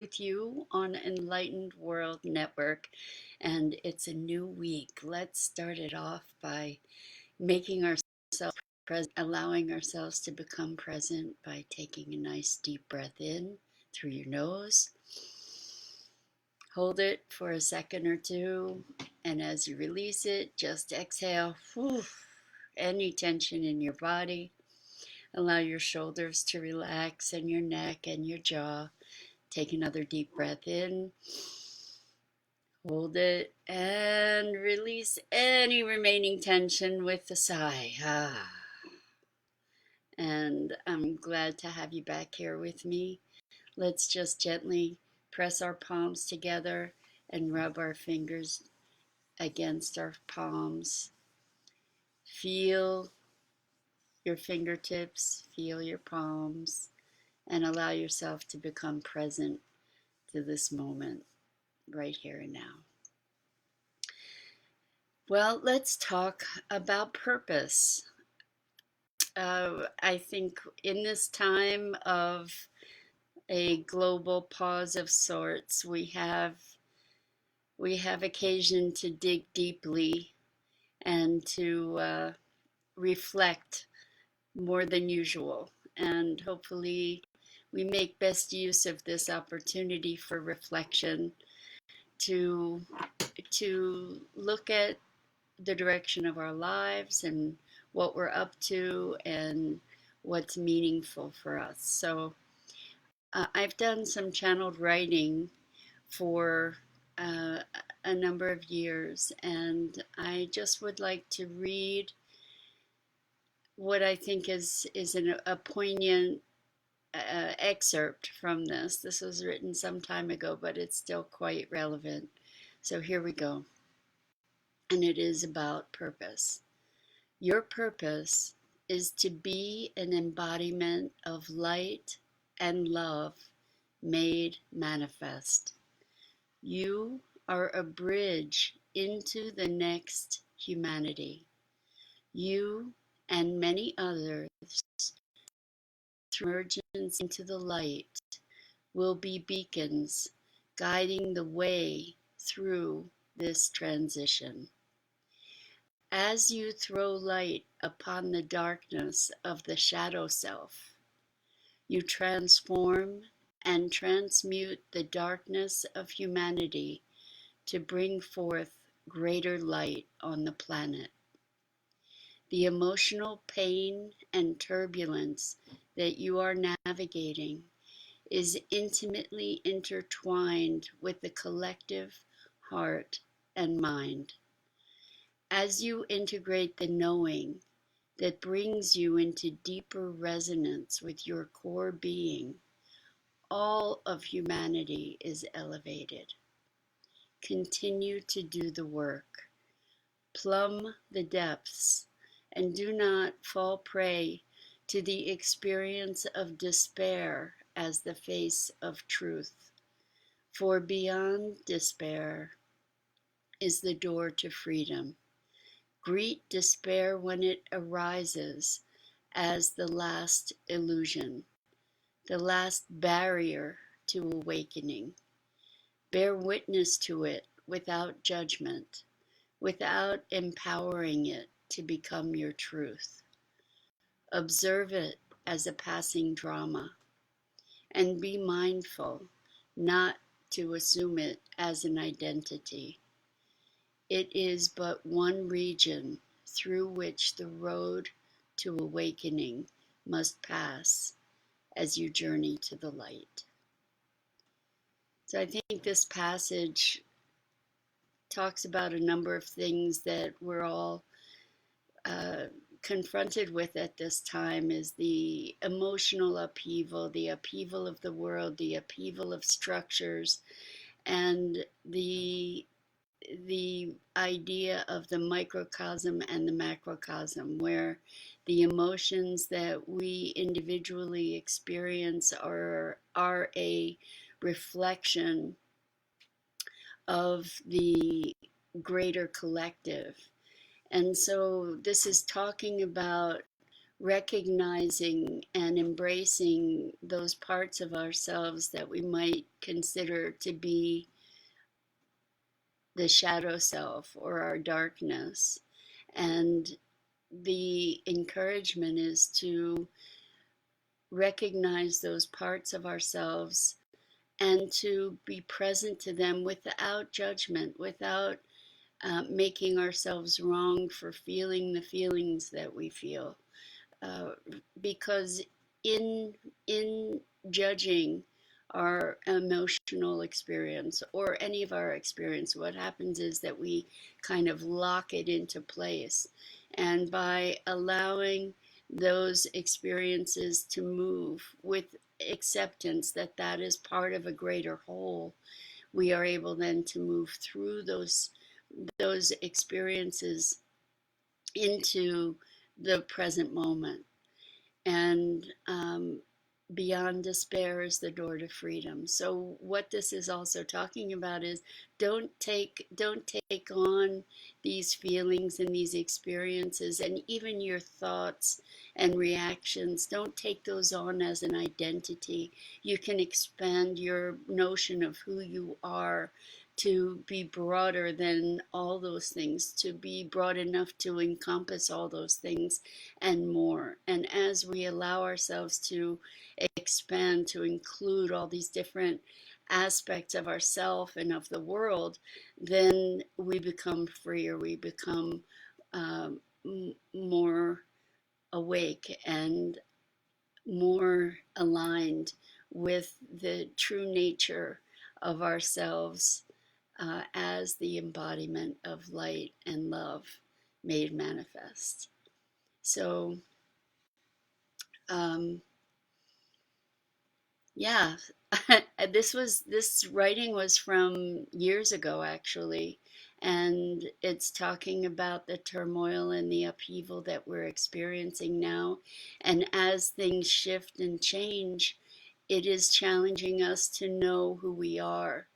with you on Enlightened World Network, and it's a new week. Let's start it off by making ourselves present, allowing ourselves to become present by taking a nice deep breath in through your nose. Hold it for a second or two, and as you release it, just exhale any tension in your body. Allow your shoulders to relax and your neck and your jaw. Take another deep breath in, hold it, and release any remaining tension with a sigh. And I'm glad to have you back here with me. Let's just gently press our palms together and rub our fingers against our palms. Feel your fingertips, feel your palms, and allow yourself to become present to this moment right here and now. Well, let's talk about purpose. I think in this time of a global pause of sorts, we have occasion to dig deeply and to reflect more than usual. And hopefully, we make best use of this opportunity for reflection to look at the direction of our lives and what we're up to and what's meaningful for us. So I've done some channeled writing for uh, a number of years, and I just would like to read what I think is a poignant excerpt from this. This was written some time ago, but it's still quite relevant. So here we go. And it is about purpose. Your purpose is to be an embodiment of light and love made manifest. You are a bridge into the next humanity. You and many others, through emergence into the light, will be beacons guiding the way through this transition. As you throw light upon the darkness of the shadow self, you transform and transmute the darkness of humanity to bring forth greater light on the planet. The emotional pain and turbulence that you are navigating is intimately intertwined with the collective heart and mind. As you integrate the knowing that brings you into deeper resonance with your core being, all of humanity is elevated. Continue to do the work. Plumb the depths and do not fall prey to the experience of despair as the face of truth. For beyond despair is the door to freedom. Greet despair when it arises as the last illusion, the last barrier to awakening. Bear witness to it without judgment, without empowering it to become your truth. Observe it as a passing drama, and be mindful not to assume it as an identity. It is but one region through which the road to awakening must pass as you journey to the light. So I think this passage talks about a number of things that we're all uh, confronted with at this time is the emotional upheaval, the upheaval of the world, the upheaval of structures, and the idea of the microcosm and the macrocosm, where the emotions that we individually experience are a reflection of the greater collective. And so this is talking about recognizing and embracing those parts of ourselves that we might consider to be the shadow self or our darkness. And the encouragement is to recognize those parts of ourselves and to be present to them without judgment, without making ourselves wrong for feeling the feelings that we feel. Uh, because in in judging our emotional experience or any of our experience, what happens is that we kind of lock it into place. And by allowing those experiences to move with acceptance that that is part of a greater whole, we are able then to move through those experiences into the present moment. And beyond despair is the door to freedom. So what this is also talking about is don't take on these feelings and these experiences and even your thoughts and reactions. Don't take those on as an identity. You can expand your notion of who you are to be broader than all those things, to be broad enough to encompass all those things and more. And as we allow ourselves to expand to include all these different aspects of ourself and of the world, then we become freer. We become more awake and more aligned with the true nature of ourselves as the embodiment of light and love made manifest. So, um, yeah, this writing was from years ago actually, and it's talking about the turmoil and the upheaval that we're experiencing now. And as things shift and change, it is challenging us to know who we are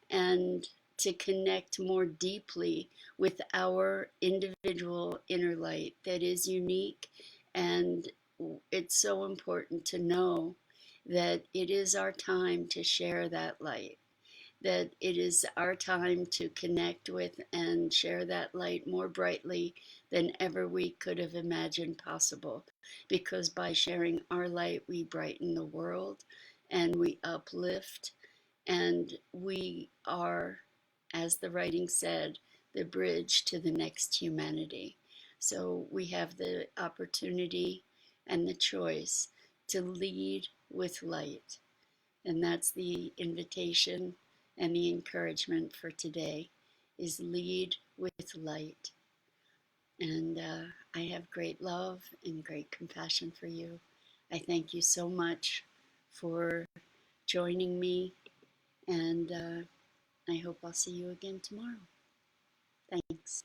and to connect more deeply with our individual inner light that is unique. And it's so important to know that it is our time to share that light, that it is our time to connect with and share that light more brightly than ever we could have imagined possible. Because by sharing our light, we brighten the world and we uplift, and we are, as the writing said, the bridge to the next humanity. So we have the opportunity and the choice to lead with light. And that's the invitation and the encouragement for today is lead with light. And I have great love and great compassion for you. I thank you so much for joining me, and I hope I'll see you again tomorrow. Thanks.